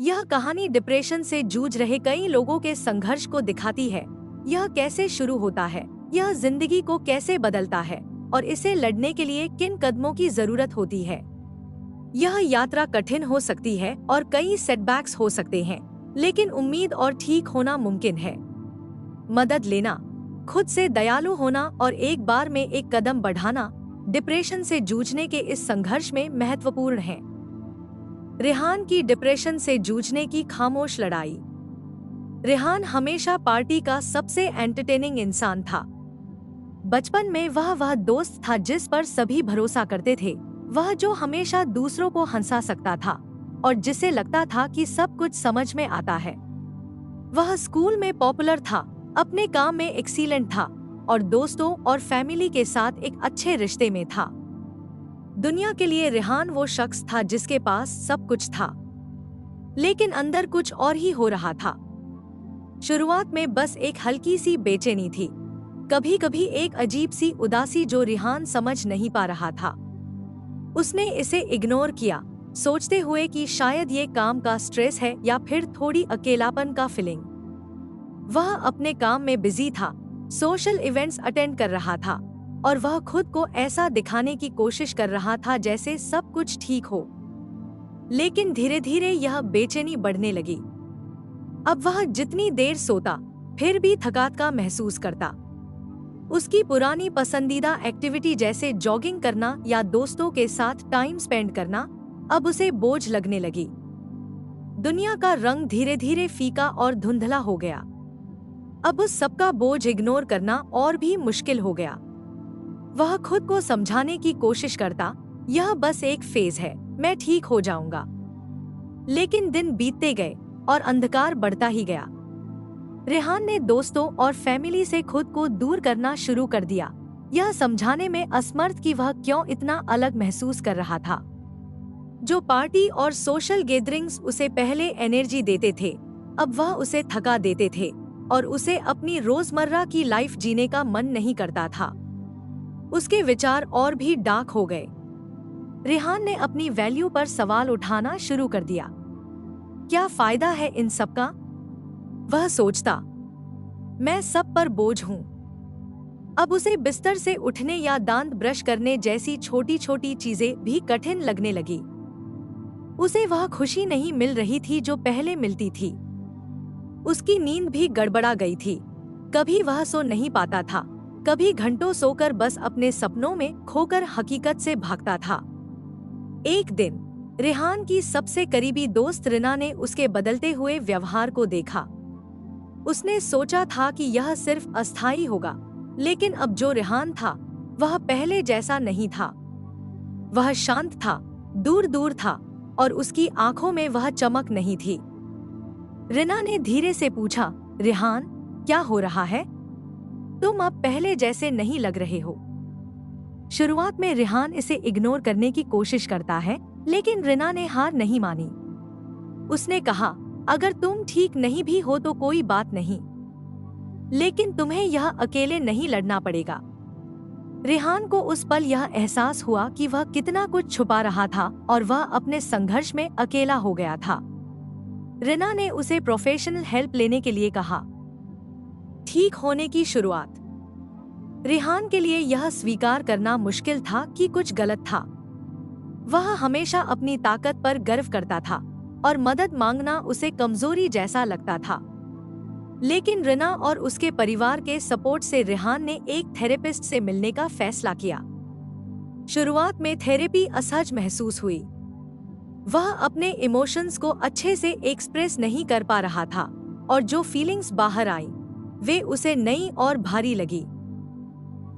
यह कहानी डिप्रेशन से जूझ रहे कई लोगों के संघर्ष को दिखाती है। यह कैसे शुरू होता है, यह जिंदगी को कैसे बदलता है और इसे लड़ने के लिए किन कदमों की जरूरत होती है। यह यात्रा कठिन हो सकती है और कई सेटबैक्स हो सकते हैं, लेकिन उम्मीद और ठीक होना मुमकिन है। मदद लेना, खुद से दयालु होना और एक बार में एक कदम बढ़ाना डिप्रेशन से जूझने के इस संघर्ष में महत्वपूर्ण है। रेहान की डिप्रेशन से जूझने की खामोश लड़ाई। रेहान हमेशा पार्टी का सबसे एंटरटेनिंग इंसान था। बचपन में वह दोस्त था जिस पर सभी भरोसा करते थे, वह जो हमेशा दूसरों को हंसा सकता था और जिसे लगता था कि सब कुछ समझ में आता है। वह स्कूल में पॉपुलर था, अपने काम में एक्सीलेंट था और दोस्तों और फैमिली के साथ एक अच्छे रिश्ते में था। दुनिया के लिए रेहान वो शख्स था जिसके पास सब कुछ था, लेकिन अंदर कुछ और ही हो रहा था। शुरुआत में बस एक हल्की सी बेचैनी थी, कभी कभी एक अजीब सी उदासी जो रेहान समझ नहीं पा रहा था। उसने इसे इग्नोर किया, सोचते हुए कि शायद ये काम का स्ट्रेस है या फिर थोड़ी अकेलापन का फीलिंग। वह अपने काम में बिजी था, सोशल इवेंट्स अटेंड कर रहा था और वह खुद को ऐसा दिखाने की कोशिश कर रहा था जैसे सब कुछ ठीक हो। लेकिन धीरे धीरे यह बेचैनी बढ़ने लगी। अब वह जितनी देर सोता, फिर भी थकान का महसूस करता। उसकी पुरानी पसंदीदा एक्टिविटी जैसे जॉगिंग करना या दोस्तों के साथ टाइम स्पेंड करना अब उसे बोझ लगने लगी। दुनिया का रंग धीरे धीरे फीका और धुंधला हो गया। अब उस सबका बोझ इग्नोर करना और भी मुश्किल हो गया। वह खुद को समझाने की कोशिश करता, यह बस एक फेज है, मैं ठीक हो जाऊंगा। लेकिन दिन बीतते गए और अंधकार बढ़ता ही गया। रेहान ने दोस्तों और फैमिली से खुद को दूर करना शुरू कर दिया, यह समझाने में असमर्थ कि वह क्यों इतना अलग महसूस कर रहा था। जो पार्टी और सोशल गैदरिंग्स उसे पहले एनर्जी देते थे, अब वह उसे थका देते थे और उसे अपनी रोजमर्रा की लाइफ जीने का मन नहीं करता था। उसके विचार और भी डार्क हो गए। रेहान ने अपनी वैल्यू पर सवाल उठाना शुरू कर दिया। क्या फायदा है इन सब का? वह सोचता, मैं सब पर बोझ हूँ। अब उसे बिस्तर से उठने या दांत ब्रश करने जैसी छोटी छोटी चीजें भी कठिन लगने लगी। उसे वह खुशी नहीं मिल रही थी जो पहले मिलती थी। उसकी नींद भी गड़बड़ा गई थी, कभी वह सो नहीं पाता था, कभी घंटों सोकर बस अपने सपनों में खोकर हकीकत से भागता था। एक दिन रेहान की सबसे करीबी दोस्त रिना ने उसके बदलते हुए व्यवहार को देखा। उसने सोचा था कि यह सिर्फ अस्थायी होगा, लेकिन अब जो रेहान था वह पहले जैसा नहीं था। वह शांत था, दूर दूर था और उसकी आंखों में वह चमक नहीं थी। रिना ने धीरे से पूछा, रेहान, क्या हो रहा है? तुम अब पहले जैसे नहीं लग रहे हो। शुरुआत में रेहान इसे इग्नोर करने की कोशिश करता है, लेकिन रिना ने हार नहीं मानी। उसने कहा, अगर तुम ठीक नहीं भी हो तो कोई बात नहीं, लेकिन तुम्हें यह अकेले नहीं लड़ना पड़ेगा। रेहान को उस पल यह एहसास हुआ कि वह कितना कुछ छुपा रहा था और वह अपने संघर्ष में अकेला हो गया था। रिना ने उसे प्रोफेशनल हेल्प लेने के लिए कहा। ठीक होने की शुरुआत। रेहान के लिए यह स्वीकार करना मुश्किल था कि कुछ गलत था। वह हमेशा अपनी ताकत पर गर्व करता था और मदद मांगना उसे कमजोरी जैसा लगता था। लेकिन रिना और उसके परिवार के सपोर्ट से रेहान ने एक थेरेपिस्ट से मिलने का फैसला किया। शुरुआत में थेरेपी असहज महसूस हुई। वह अपने इमोशंस को अच्छे से एक्सप्रेस नहीं कर पा रहा था और जो फीलिंग्स बाहर आई वे उसे नई और भारी लगी।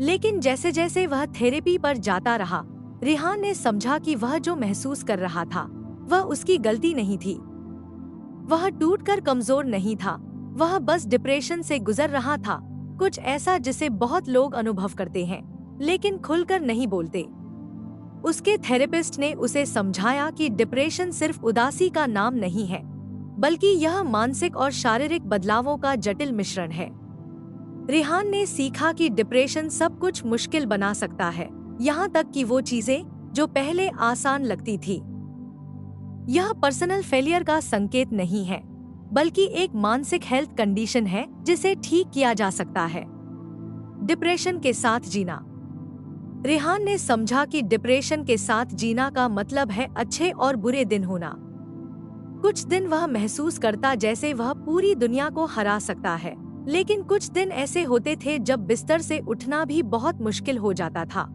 लेकिन जैसे जैसे वह थेरेपी पर जाता रहा, रेहान ने समझा कि वह जो महसूस कर रहा था वह उसकी गलती नहीं थी। वह टूटकर कमजोर नहीं था, वह बस डिप्रेशन से गुजर रहा था, कुछ ऐसा जिसे बहुत लोग अनुभव करते हैं लेकिन खुलकर नहीं बोलते। उसके थेरेपिस्ट ने उसे समझाया कि डिप्रेशन सिर्फ उदासी का नाम नहीं है, बल्कि यह मानसिक और शारीरिक बदलावों का जटिल मिश्रण है। रेहान ने सीखा कि डिप्रेशन सब कुछ मुश्किल बना सकता है, यहाँ तक कि वो चीजें जो पहले आसान लगती थी। यह पर्सनल फेलियर का संकेत नहीं है, बल्कि एक मानसिक हेल्थ कंडीशन है जिसे ठीक किया जा सकता है। डिप्रेशन के साथ जीना। रेहान ने समझा कि डिप्रेशन के साथ जीना का मतलब है अच्छे और बुरे दिन होना। कुछ दिन वह महसूस करता जैसे वह पूरी दुनिया को हरा सकता है, लेकिन कुछ दिन ऐसे होते थे जब बिस्तर से उठना भी बहुत मुश्किल हो जाता था।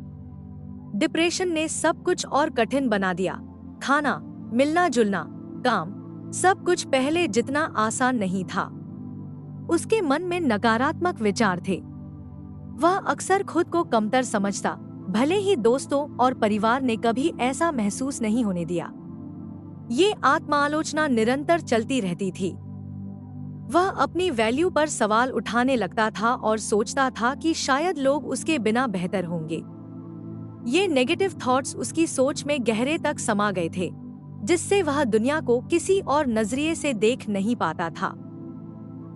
डिप्रेशन ने सब कुछ और कठिन बना दिया। खाना, मिलना जुलना, काम, सब कुछ पहले जितना आसान नहीं था। उसके मन में नकारात्मक विचार थे। वह अक्सर खुद को कमतर समझता, भले ही दोस्तों और परिवार ने कभी ऐसा महसूस नहीं होने दिया। ये आत्मालोचना निरंतर चलती रहती थी। वह अपनी वैल्यू पर सवाल उठाने लगता था और सोचता था कि शायद लोग उसके बिना बेहतर होंगे। ये नेगेटिव थॉट्स उसकी सोच में गहरे तक समा गए थे, जिससे वह दुनिया को किसी और नजरिए से देख नहीं पाता था।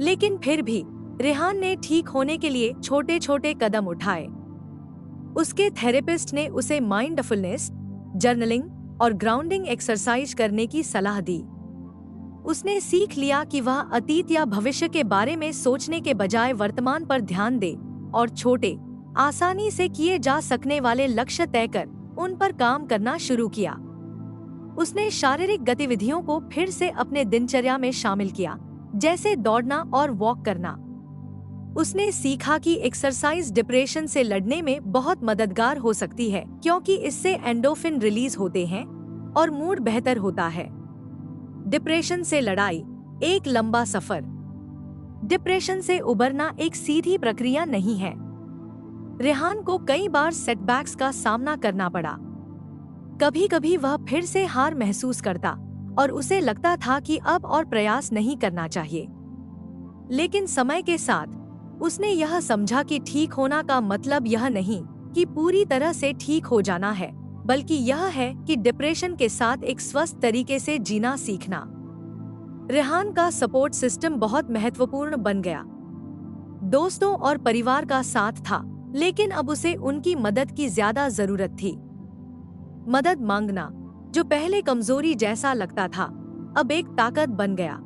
लेकिन फिर भी रेहान ने ठीक होने के लिए छोटे छोटे कदम उठाए। उसके थेरेपिस्ट ने उसे माइंडफुलनेस, जर्नलिंग और ग्राउंडिंग एक्सरसाइज करने की सलाह दी। उसने सीख लिया कि वह अतीत या भविष्य के बारे में सोचने के बजाय वर्तमान पर ध्यान दे और छोटे, आसानी से किए जा सकने वाले लक्ष्य तय कर उन पर काम करना शुरू किया। उसने शारीरिक गतिविधियों को फिर से अपने दिनचर्या में शामिल किया, जैसे दौड़ना और वॉक करना। उसने सीखा कि एक्सरसाइज डिप्रेशन से लड़ने में बहुत मददगार हो सकती है, क्योंकि इससे एंडोर्फिन रिलीज होते हैं और मूड बेहतर होता है। डिप्रेशन से लड़ाई, एक लंबा सफर। डिप्रेशन से उबरना एक सीधी प्रक्रिया नहीं है। रेहान को कई बार सेटबैक्स का सामना करना पड़ा। कभी कभी वह फिर से हार महसूस करता और उसे लगता था कि अब और प्रयास नहीं करना चाहिए। लेकिन समय के साथ उसने यह समझा कि ठीक होना का मतलब यह नहीं कि पूरी तरह से ठीक हो जाना है, बल्कि यह है कि डिप्रेशन के साथ एक स्वस्थ तरीके से जीना सीखना। रेहान का सपोर्ट सिस्टम बहुत महत्वपूर्ण बन गया। दोस्तों और परिवार का साथ था, लेकिन अब उसे उनकी मदद की ज्यादा जरूरत थी। मदद मांगना, जो पहले कमजोरी जैसा लगता था, अब एक ताकत बन गया।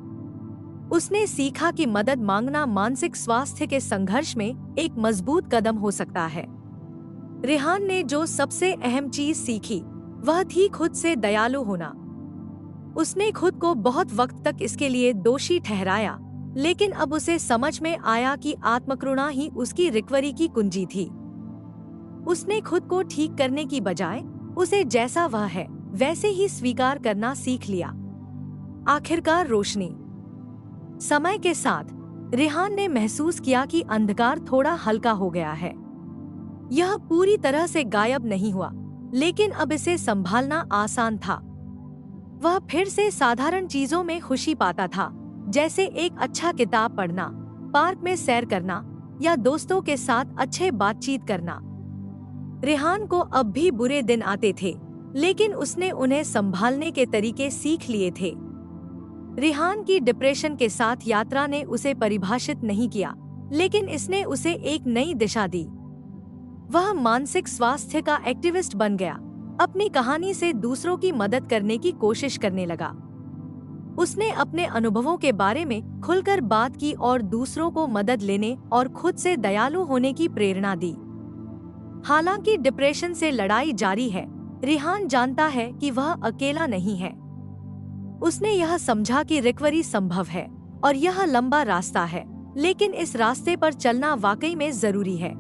उसने सीखा कि मदद मांगना मानसिक स्वास्थ्य के संघर्ष में एक मजबूत कदम हो सकता है। रेहान ने जो सबसे अहम चीज सीखी वह थी खुद से दयालु होना। उसने खुद को बहुत वक्त तक इसके लिए दोषी ठहराया, लेकिन अब उसे समझ में आया कि आत्मकरुणा ही उसकी रिकवरी की कुंजी थी। उसने खुद को ठीक करने की बजाय उसे जैसा वह है वैसे ही स्वीकार करना सीख लिया। आखिरकार रोशनी। समय के साथ रेहान ने महसूस किया कि अंधकार थोड़ा हल्का हो गया है। यह पूरी तरह से गायब नहीं हुआ, लेकिन अब इसे संभालना आसान था। वह फिर से साधारण चीजों में खुशी पाता था, जैसे एक अच्छा किताब पढ़ना, पार्क में सैर करना या दोस्तों के साथ अच्छे बातचीत करना। रेहान को अब भी बुरे दिन आते थे, लेकिन उसने उन्हें संभालने के तरीके सीख लिए थे। रेहान की डिप्रेशन के साथ यात्रा ने उसे परिभाषित नहीं किया, लेकिन इसने उसे एक नई दिशा दी। वह मानसिक स्वास्थ्य का एक्टिविस्ट बन गया, अपनी कहानी से दूसरों की मदद करने की कोशिश करने लगा। उसने अपने अनुभवों के बारे में खुलकर बात की और दूसरों को मदद लेने और खुद से दयालु होने की प्रेरणा दी। हालांकि डिप्रेशन से लड़ाई जारी है, रेहान जानता है कि वह अकेला नहीं है। उसने यह समझा कि रिकवरी संभव है और यह लंबा रास्ता है, लेकिन इस रास्ते पर चलना वाकई में जरूरी है।